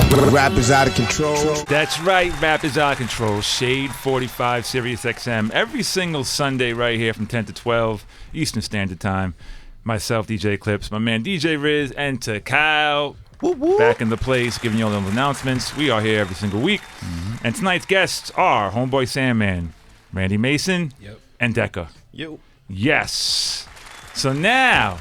Rap is out of control. That's right, Rap is out of control. Shade 45, Sirius XM, every single Sunday right here from 10 to 12 Eastern Standard Time. Myself, DJ Clips, my man DJ Riz, and to Kyle, back in the place, giving you all those announcements. We are here every single week. And tonight's guests are Homeboy Sandman, Randy Mason, and Deca. Yes. So now,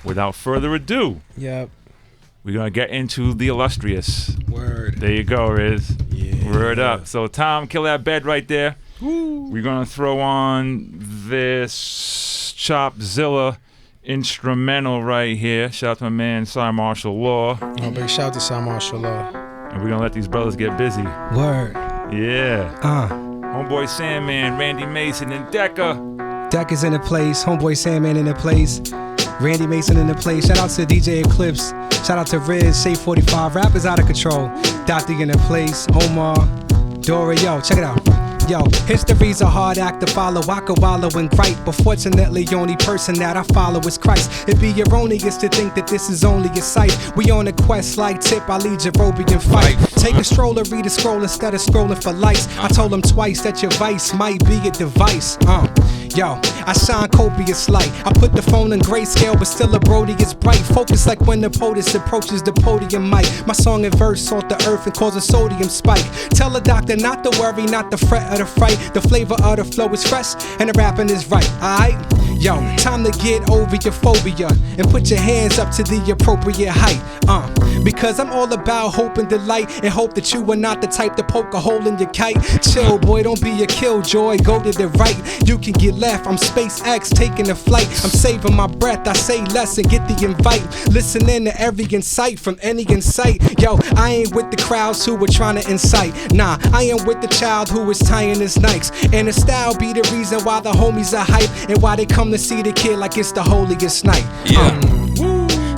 without further ado, we're going to get into the illustrious. Word. There you go, Riz. Yeah. Word up. So, Tom, kill that bed right there. Woo. We're going to throw on this Chopzilla instrumental right here. Shout out to my man, Sir Martial Law. Oh, big shout out to Sir Martial Law. And we're going to let these brothers get busy. Word. Yeah. Homeboy Sandman, Randy Mason, and Deca. Deca's in the place. Homeboy Sandman in the place. Randy Mason in the place. Shout out to DJ Eclipse. Shout out to Riz, Shade 45. Rap is out of control. Dr. in the place. Omar, Dora, yo, check it out. Yo, history's a hard act to follow. I could wallow and gripe, but fortunately, the only person that I follow is Christ. It'd be erroneous to think that this is only a sight. We on a quest like Tip, I lead Jerobian fight. Take a stroller, read a scroll instead of scrolling for likes. I told him twice that your vice might be a device. Yo, I shine copious light. I put the phone in grayscale, but still a Brody is bright. Focus like when the POTUS approaches the podium mic. My song and verse salt the earth and cause a sodium spike. Tell the doctor not to worry, not to fret or to fright. The flavor of the flow is fresh and the rapping is right, alright? Yo, time to get over your phobia and put your hands up to the appropriate height. Because I'm all about hope and delight, and hope that you are not the type to poke a hole in your kite. Chill, boy, don't be a killjoy, go to the right. You can get left, I'm SpaceX taking a flight. I'm saving my breath, I say less and get the invite. Listening to every insight from any insight. Yo, I ain't with the crowds who were trying to incite. Nah, I am with the child who is tying his nikes. And the style be the reason why the homies are hype, and why they come to see the kid like it's the holiest night.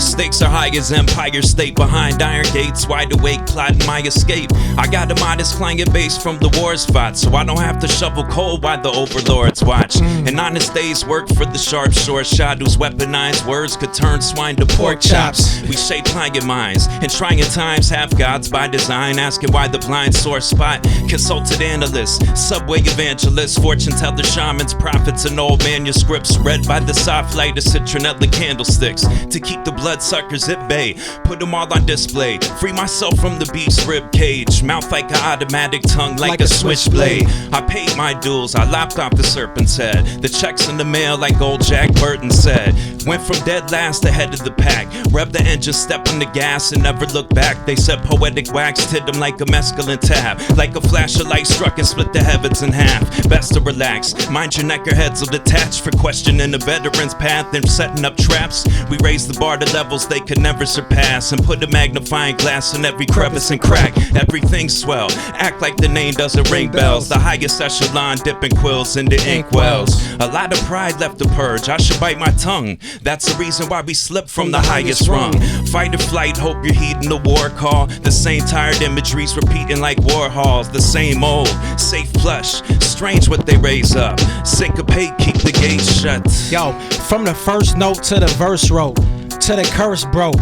Stakes are high as Empire State behind iron gates, wide awake plotting my escape. I got a modest client base from the war's fought, so I don't have to shovel coal while the overlords watch. An honest day's work for the sharp short shot whose weaponized words could turn swine to pork chops. We shape client minds and trying times have gods by design, asking why the blind sore spot. Consulted analysts, subway evangelists, fortune teller shamans, prophets, and old manuscripts read by the soft light of citronella candlesticks to keep the bloodsuckers at bay. Put them all on display. Free myself from the beast's rib cage. Mouth like an automatic, tongue like a switchblade. I paid my dues, I lopped off the serpent's head. The checks in the mail like old Jack Burton said. Went from dead last to head of the pack. Rev the engine, step on the gas and never look back. They said poetic wax hit them like a mescaline tab. Like a flash of light struck and split the heavens in half. Best to relax, mind your neck or heads will detach. For questioning the veteran's path and setting up traps. We raise the bar to levels they could never surpass, and put a magnifying glass in every crevice and crack. Everything swell, act like the name doesn't ring bells. The highest echelon dipping quills into ink wells. A lot of pride left to purge, I should bite my tongue. That's the reason why we slip from the highest rung. Fight or flight, hope you're heeding the war call. The same tired imageries repeating like war halls. The same old, safe plush, strange what they raise up. Syncopate, keep the gates shut. Yo, from the first note to the verse wrote, to the curse broke.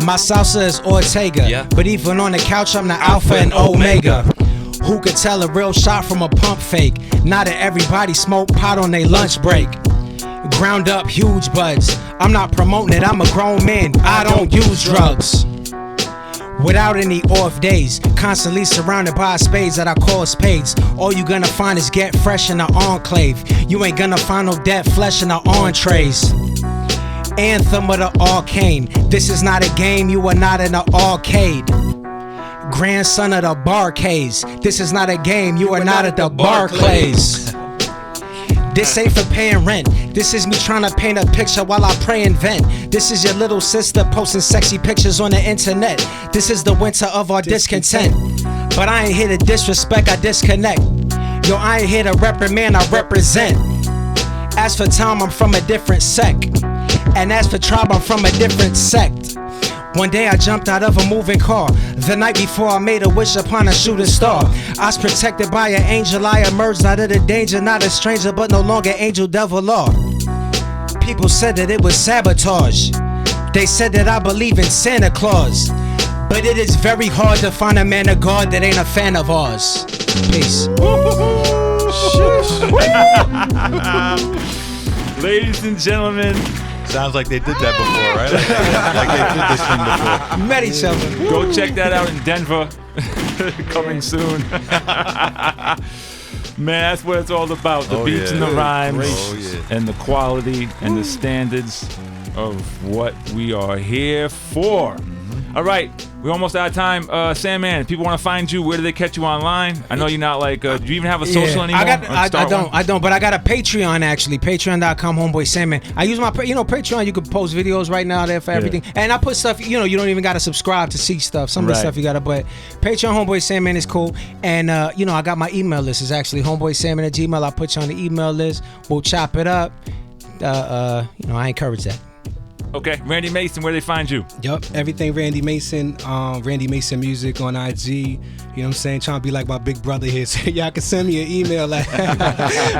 My salsa is Ortega, but even on the couch I'm the alpha and omega. Who could tell a real shot from a pump fake? Not that everybody smoke pot on their lunch break. Ground up huge buds, I'm not promoting it, I'm a grown man, I don't use drugs. Without any off days, constantly surrounded by spades that I call spades. All you gonna find is get fresh in the enclave. You ain't gonna find no dead flesh in the entrees. Anthem of the arcane. This is not a game, you are not in an arcade. Grandson of the Barcades. This is not a game, you are not at the Barclays. This ain't for paying rent. This is me trying to paint a picture while I pray and vent. This is your little sister posting sexy pictures on the internet. This is the winter of our discontent. But I ain't here to disrespect, I disconnect. Yo, I ain't here to reprimand, I represent. As for time, I'm from a different sect. And as for tribe, I'm from a different sect. One day I jumped out of a moving car. The night before I made a wish upon a shooting star. I was protected by an angel. I emerged out of the danger. Not a stranger, but no longer angel devil law. People said that it was sabotage. They said that I believe in Santa Claus, but it is very hard to find a man of God that ain't a fan of ours. Peace. Ladies and gentlemen, Sounds like they did that before, right? Like they did this thing before. Met each other. go check that out in Denver. Coming soon. Man, that's what it's all about. The beats and the rhymes and the quality and the standards of what we are here for. All right, we're almost out of time. Sandman, if people want to find you, where do they catch you online? I know you're not like, do you even have a social anymore? I don't, but I got a Patreon actually. Patreon.com, Homeboy Sandman. I use my, Patreon, you can post videos right now there for everything. And I put stuff, you don't even got to subscribe to see stuff. Some of the stuff you got to, but Patreon, Homeboy Sandman is cool. And, I got my email list. It's actually homeboysalmon@gmail. I'll put you on the email list. We'll chop it up. I encourage that. Okay, Randy Mason, where they find you? Yup, everything Randy Mason, Randy Mason Music on IG. You know what I'm saying? Trying to be like my big brother here. So y'all can send me an email at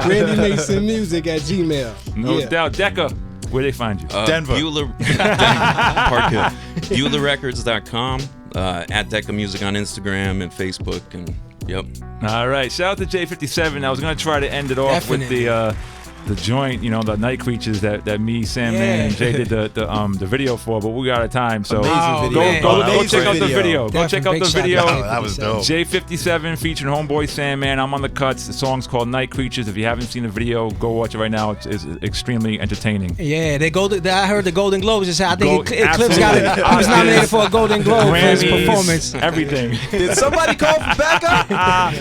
randymasonmusic@gmail. No doubt. Deca, where they find you? Denver. Park Hill. BeulahRecords.com, at Deca Music on Instagram and Facebook, and yep. All right, shout out to J57. I was going to try to end it off with the joint, the Night Creatures that me, Sandman, and Jay did the video for, but we got out of time. So go check out the video. Go check out the video. That was dope. J57 featuring Homeboy Sandman. I'm on the cuts. The song's called Night Creatures. If you haven't seen the video, go watch it right now. It's extremely entertaining. Yeah, I heard the Golden Globes. I think Eclipse got it. He was nominated for a Golden Globe for his performance. Everything. Did somebody call for backup?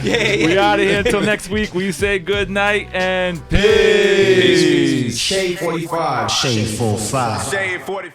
We out of here until next week. We say good night and peace. Shade 45. Shade 45. Shade 45.